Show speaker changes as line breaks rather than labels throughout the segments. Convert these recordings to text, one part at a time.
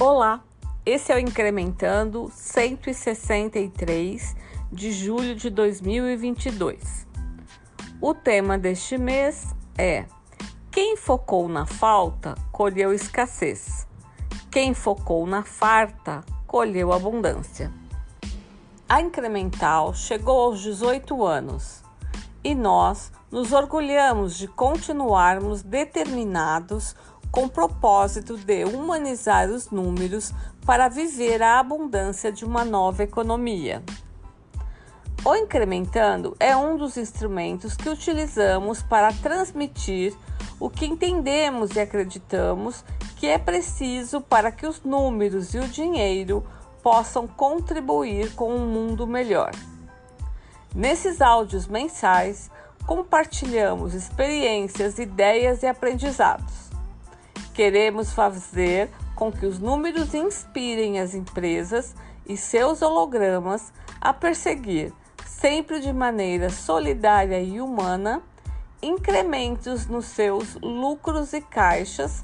Olá, esse é o Incrementando 163 de julho de 2022. O tema deste mês é: quem focou na falta, colheu escassez. Quem focou na farta, colheu abundância. A Incremental chegou aos 18 anos e nós nos orgulhamos de continuarmos determinados com o propósito de humanizar os números para viver a abundância de uma nova economia. O Incrementando é um dos instrumentos que utilizamos para transmitir o que entendemos e acreditamos que é preciso para que os números e o dinheiro possam contribuir com um mundo melhor. Nesses áudios mensais, compartilhamos experiências, ideias e aprendizados. Queremos fazer com que os números inspirem as empresas e seus hologramas a perseguir, sempre de maneira solidária e humana, incrementos nos seus lucros e caixas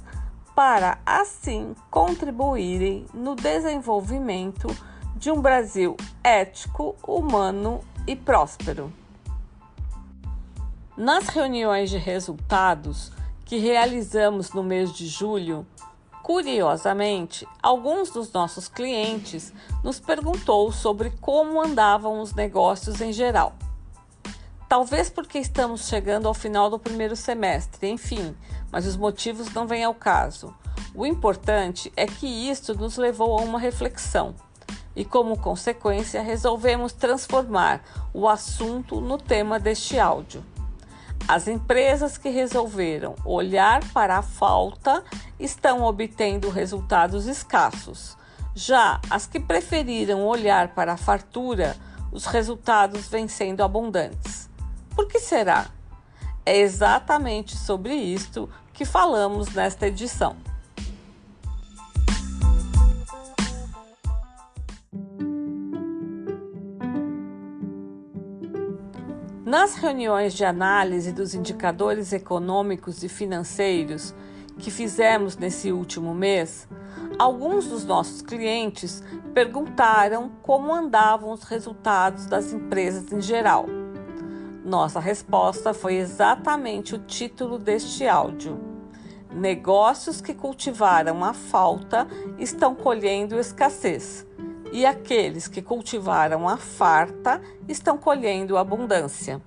para, assim, contribuírem no desenvolvimento de um Brasil ético, humano e próspero. Nas reuniões de resultados que realizamos no mês de julho, curiosamente, alguns dos nossos clientes nos perguntou sobre como andavam os negócios em geral. Talvez porque estamos chegando ao final do primeiro semestre, enfim, mas os motivos não vêm ao caso. O importante é que isto nos levou a uma reflexão e, como consequência, resolvemos transformar o assunto no tema deste áudio. As empresas que resolveram olhar para a falta estão obtendo resultados escassos. Já as que preferiram olhar para a fartura, os resultados vêm sendo abundantes. Por que será? É exatamente sobre isto que falamos nesta edição. Nas reuniões de análise dos indicadores econômicos e financeiros que fizemos nesse último mês, alguns dos nossos clientes perguntaram como andavam os resultados das empresas em geral. Nossa resposta foi exatamente o título deste áudio. Negócios que cultivaram a falta estão colhendo escassez, e aqueles que cultivaram a farta estão colhendo abundância.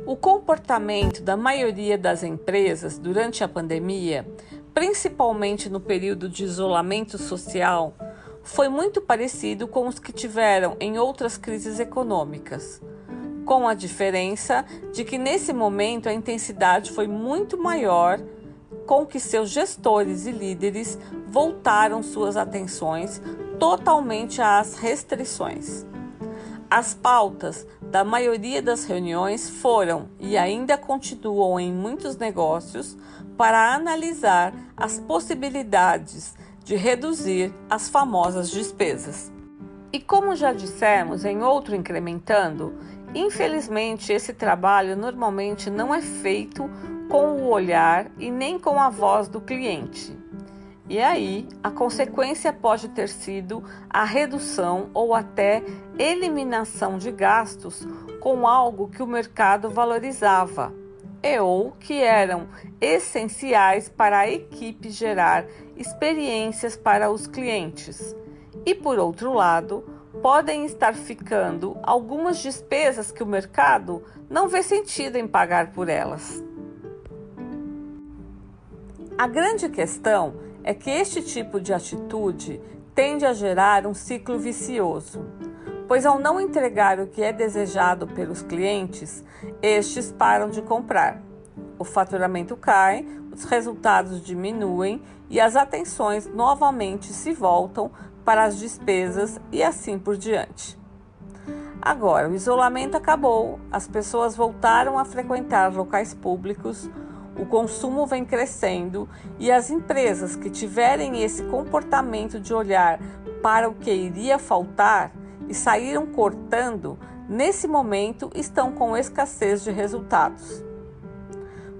O comportamento da maioria das empresas durante a pandemia, principalmente no período de isolamento social, foi muito parecido com os que tiveram em outras crises econômicas, com a diferença de que nesse momento a intensidade foi muito maior, com que seus gestores e líderes voltaram suas atenções totalmente às restrições. As pautas da maioria das reuniões foram e ainda continuam em muitos negócios para analisar as possibilidades de reduzir as famosas despesas. E como já dissemos em outro Incrementando, infelizmente esse trabalho normalmente não é feito com o olhar e nem com a voz do cliente. E aí, a consequência pode ter sido a redução ou até eliminação de gastos com algo que o mercado valorizava ou que eram essenciais para a equipe gerar experiências para os clientes. E por outro lado, podem estar ficando algumas despesas que o mercado não vê sentido em pagar por elas. A grande questão é que este tipo de atitude tende a gerar um ciclo vicioso, pois ao não entregar o que é desejado pelos clientes, estes param de comprar. O faturamento cai, os resultados diminuem e as atenções novamente se voltam para as despesas e assim por diante. Agora, o isolamento acabou, as pessoas voltaram a frequentar locais públicos, o consumo vem crescendo e as empresas que tiverem esse comportamento de olhar para o que iria faltar e saíram cortando, nesse momento estão com escassez de resultados.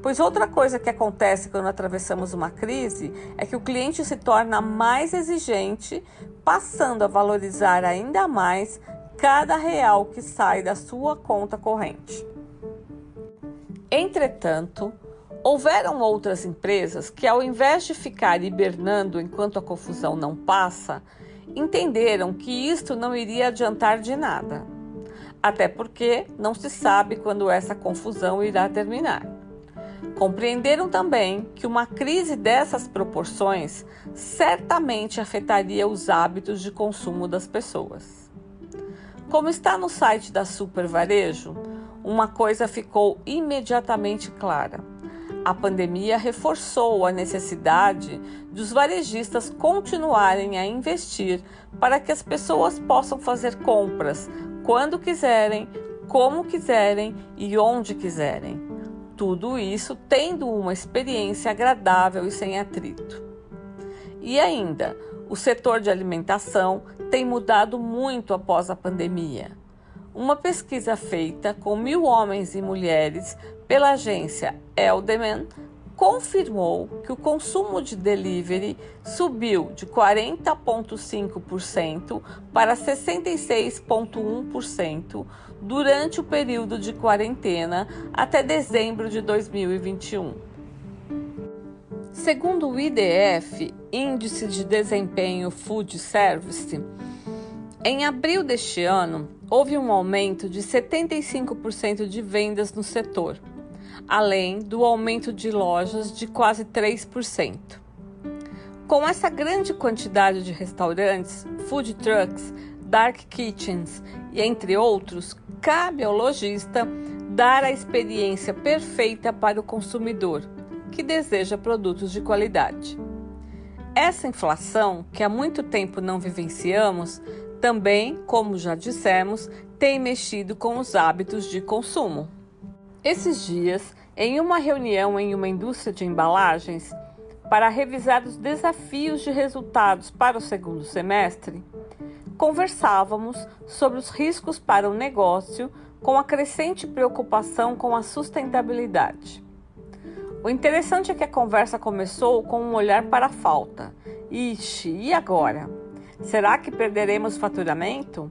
Pois outra coisa que acontece quando atravessamos uma crise é que o cliente se torna mais exigente, passando a valorizar ainda mais cada real que sai da sua conta corrente. Entretanto, houveram outras empresas que, ao invés de ficar hibernando enquanto a confusão não passa, entenderam que isto não iria adiantar de nada, até porque não se sabe quando essa confusão irá terminar. Compreenderam também que uma crise dessas proporções certamente afetaria os hábitos de consumo das pessoas. Como está no site da Super Varejo, uma coisa ficou imediatamente clara. A pandemia reforçou a necessidade dos varejistas continuarem a investir para que as pessoas possam fazer compras quando quiserem, como quiserem e onde quiserem. Tudo isso tendo uma experiência agradável e sem atrito. E ainda, o setor de alimentação tem mudado muito após a pandemia. Uma pesquisa feita com 1.000 homens e mulheres pela agência Edelman confirmou que o consumo de delivery subiu de 40,5% para 66,1% durante o período de quarentena até dezembro de 2021. Segundo o IDF, Índice de Desempenho Food Service, em abril deste ano, houve um aumento de 75% de vendas no setor, além do aumento de lojas de quase 3%. Com essa grande quantidade de restaurantes, food trucks, dark kitchens e entre outros, cabe ao lojista dar a experiência perfeita para o consumidor, que deseja produtos de qualidade. Essa inflação, que há muito tempo não vivenciamos, também, como já dissemos, tem mexido com os hábitos de consumo. Esses dias, em uma reunião em uma indústria de embalagens, para revisar os desafios de resultados para o segundo semestre, conversávamos sobre os riscos para o negócio com a crescente preocupação com a sustentabilidade. O interessante é que a conversa começou com um olhar para a falta. Ixi, e agora? Será que perderemos faturamento?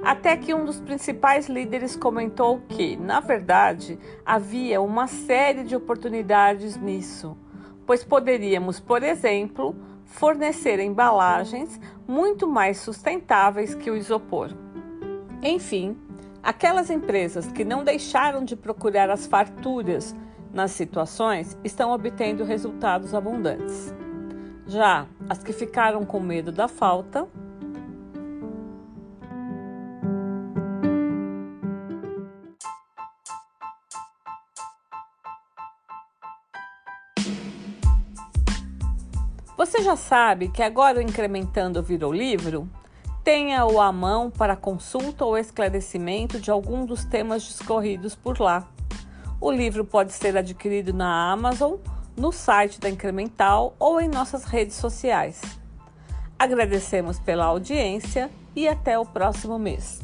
Até que um dos principais líderes comentou que, na verdade, havia uma série de oportunidades nisso, pois poderíamos, por exemplo, fornecer embalagens muito mais sustentáveis que o isopor. Enfim, aquelas empresas que não deixaram de procurar as farturas nas situações estão obtendo resultados abundantes. Já as que ficaram com medo da falta, você já sabe que agora o Incrementando virou livro? Tenha-o à mão para consulta ou esclarecimento de algum dos temas discorridos por lá. O livro pode ser adquirido na Amazon, no site da Incremental ou em nossas redes sociais. Agradecemos pela audiência e até o próximo mês.